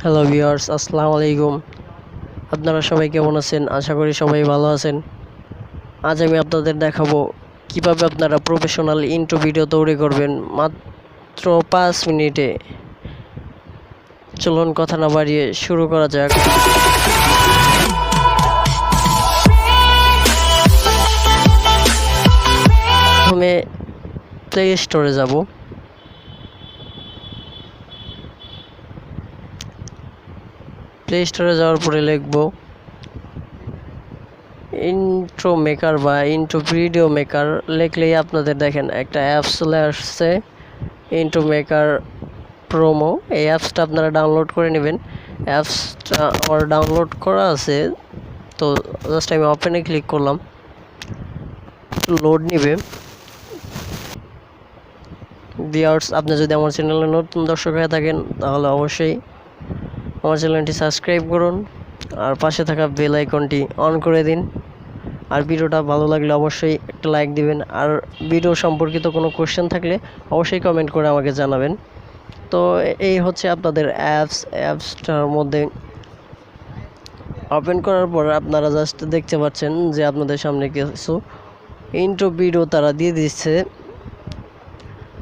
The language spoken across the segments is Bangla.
হ্যালো ভিউয়ার্স, আসসালামু আলাইকুম। আপনারা সবাই কেমন আছেন? আশা করি সবাই ভালো আছেন। আজ আমি আপনাদের দেখাবো কিভাবে আপনারা প্রফেশনাল ইন্ট্রো ভিডিও তৈরি করবেন মাত্র 5 মিনিটে। চলুন কথা না বাড়িয়ে শুরু করা যাক। প্রথমে প্লে স্টোরে যাব। প্লে স্টোরে যাওয়ার পরে লিখব ইন্ট্রো মেকার বা ইন্ট্রো ভিডিও মেকার। লিখলেই আপনাদের দেখেন একটা অ্যাপস চলে আসছে, ইন্ট্রো মেকার প্রোমো। এই অ্যাপসটা আপনারা ডাউনলোড করে নেবেন। অ্যাপসটা আমার ডাউনলোড করা আছে, তো জাস্ট আমি ওপেনে ক্লিক করলাম, লোড নিবে। ভিউয়ার্স, আপনি যদি আমার চ্যানেলে নতুন দর্শক হয়ে থাকেন তাহলে অবশ্যই আমার চ্যানেলটি সাবস্ক্রাইব করুন আর পাশে থাকা বেল আইকনটি অন করে দিন। আর ভিডিওটা ভালো লাগলে অবশ্যই একটা লাইক দিবেন। আর ভিডিও সম্পর্কিত কোনো কোশ্চেন থাকলে অবশ্যই কমেন্ট করে আমাকে জানাবেন। তো এই হচ্ছে আপনাদের অ্যাপসটার মধ্যে ওপেন করার পর আপনারা জাস্ট দেখতে পাচ্ছেন যে আপনাদের সামনে কিছু ইন্ট্রো ভিডিও তারা দিয়ে দিচ্ছে।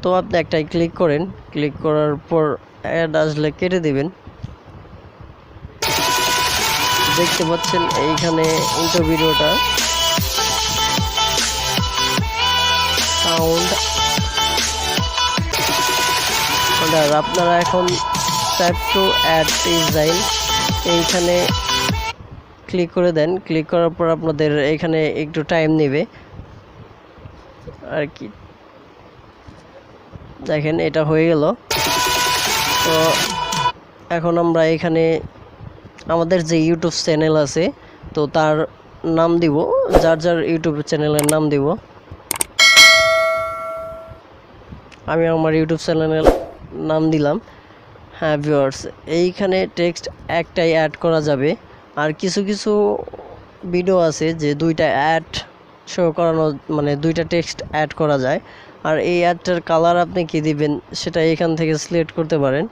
তো আপনি একটাই ক্লিক করেন, ক্লিক করার পর অ্যাড আসলে কেটে দিবেন। দেখতে পাচ্ছেন এইখানে ইন্ট্রো ভিডিওটা সাউন্ড আর আপনারা এখন ট্যাপ টু অ্যাড ডিজাইন এইখানে ক্লিক করে দেন। ক্লিক করার পর আপনাদের এখানে একটু টাইম নেবে আর কি। দেখেন এটা হয়ে গেল। তো এখন আমরা এখানে আমাদের যে ইউটিউব চ্যানেল আছে তো তার নাম দিব, যার যার ইউটিউব চ্যানেলের নাম দিব। আমি আমার ইউটিউব চ্যানেলের নাম দিলাম। হ্যাঁ ভিউয়ার্স, এইখানে টেক্সট একটাই অ্যাড করা যাবে। আর কিছু কিছু ভিডিও আছে যে দুইটা অ্যাড শো করানো, মানে দুইটা টেক্সট অ্যাড করা যায়। আর এই অ্যাডটার কালার আপনি কি দিবেন সেটা এখান থেকে সিলেক্ট করতে পারেন,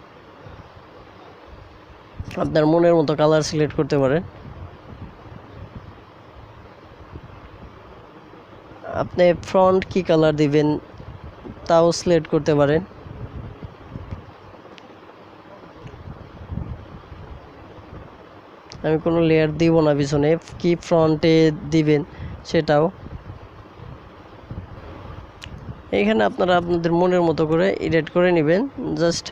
আপনার মনের মতো কালার সিলেক্ট করতে পারেন। আপনি ফ্রন্ট কি কালার দিবেন তাও সিলেক্ট করতে পারেন। আমি কোনো লেয়ার দিব না, পিছনে কি ফ্রন্টে দিবেন সেটাও এখানে আপনারা আপনাদের মনের মতো করে এডিট করে নেবেন। জাস্ট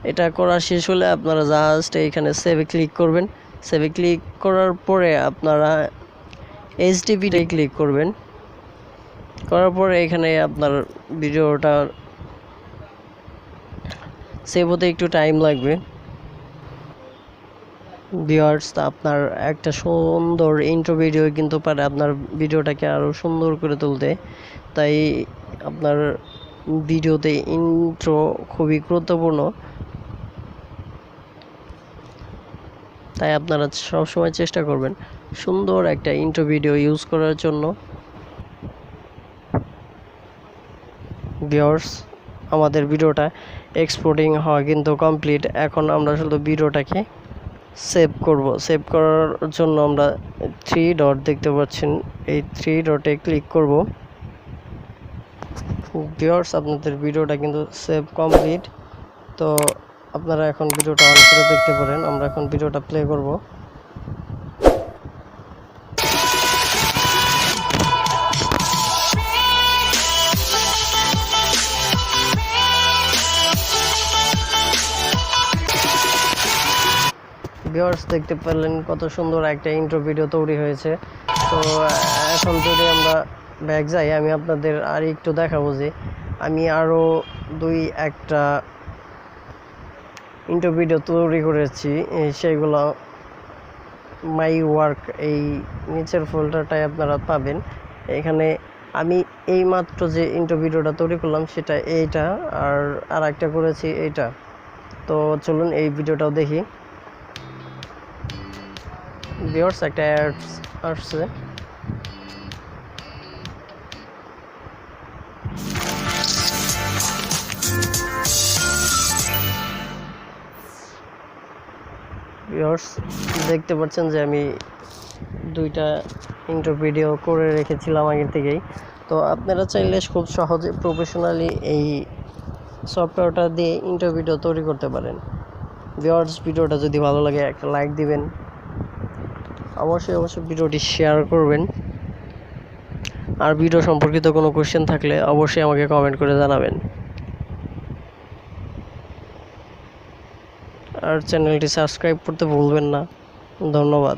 এটা করা শেষ হলে আপনারা জাস্ট এইখানে সেভে ক্লিক করবেন। সেভে ক্লিক করার পরে আপনারা এইচডিতে ক্লিক করবেন। করার পরে এখানে আপনার ভিডিওটা সেভ হতে একটু টাইম লাগবে। ভিউয়ার্স, আপনার একটা সুন্দর ইন্ট্রো ভিডিও কিন্তু পারে আপনার ভিডিওটাকে আরও সুন্দর করে তুলতে। তাই আপনার ভিডিওতে ইন্ট্রো খুবই গুরুত্বপূর্ণ। তাই আপনারা সবসময় চেষ্টা করবেন সুন্দর একটা ইন্ট্রো ভিডিও ইউজ করার জন্য। ভিউয়ার্স, আমাদের ভিডিওটা এক্সপোর্টিং হওয়া কিন্তু কমপ্লিট। এখন আমরা শুধু ভিডিওটাকে সেভ করব। সেভ করার জন্য আমরা 3 ডট দেখতে পাচ্ছেন, এই 3 ডটে ক্লিক করব। ভিউয়ার্স, আপনাদের ভিডিওটা কিন্তু সেভ কমপ্লিট। তো আপনারা এখন ভিডিওটা অন করে দেখতে পারেন। আমরা এখন ভিডিওটা প্লে করব। ভিউয়ার্স, দেখতে পেলেন কত সুন্দর একটা ইন্ট্রো ভিডিও তৈরি হয়েছে। তো এখন যদি আমরা ব্যাক যাই, আমি আপনাদের আর একটু দেখাবো যে আমি আরও একটা ইন্ট্রো ভিডিও তৈরি করেছি। সেগুলো মাই ওয়ার্ক এই নিচের ফোল্ডারটায় আপনারা পাবেন। এখানে আমি এইমাত্র যে ইন্ট্রো ভিডিওটা তৈরি করলাম সেটা এইটা, আর একটা করেছি এইটা। তো চলুন এই ভিডিওটাও দেখি। ভিউয়ার্স, একটা অ্যাডস আসছে। ভিউয়ার্স, দেখতে পাচ্ছেন যে আমি 2টা ইন্ট্রো ভিডিও করে রেখেছিলাম আগে থেকেই। তো আপনারা চাইলে খুব সহজে প্রফেশনালি এই সফটওয়্যারটা দিয়ে ইন্ট্রো ভিডিও তৈরি করতে পারেন। ভিউয়ার্স, ভিডিওটা যদি ভালো লাগে একটা লাইক দিবেন, অবশ্যই ভিডিওটি শেয়ার করবেন। আর ভিডিও সম্পর্কিত কোনো কোশ্চেন থাকলে অবশ্যই আমাকে কমেন্ট করে জানাবেন। আর চ্যানেলটি সাবস্ক্রাইব করতে ভুলবেন না। ধন্যবাদ।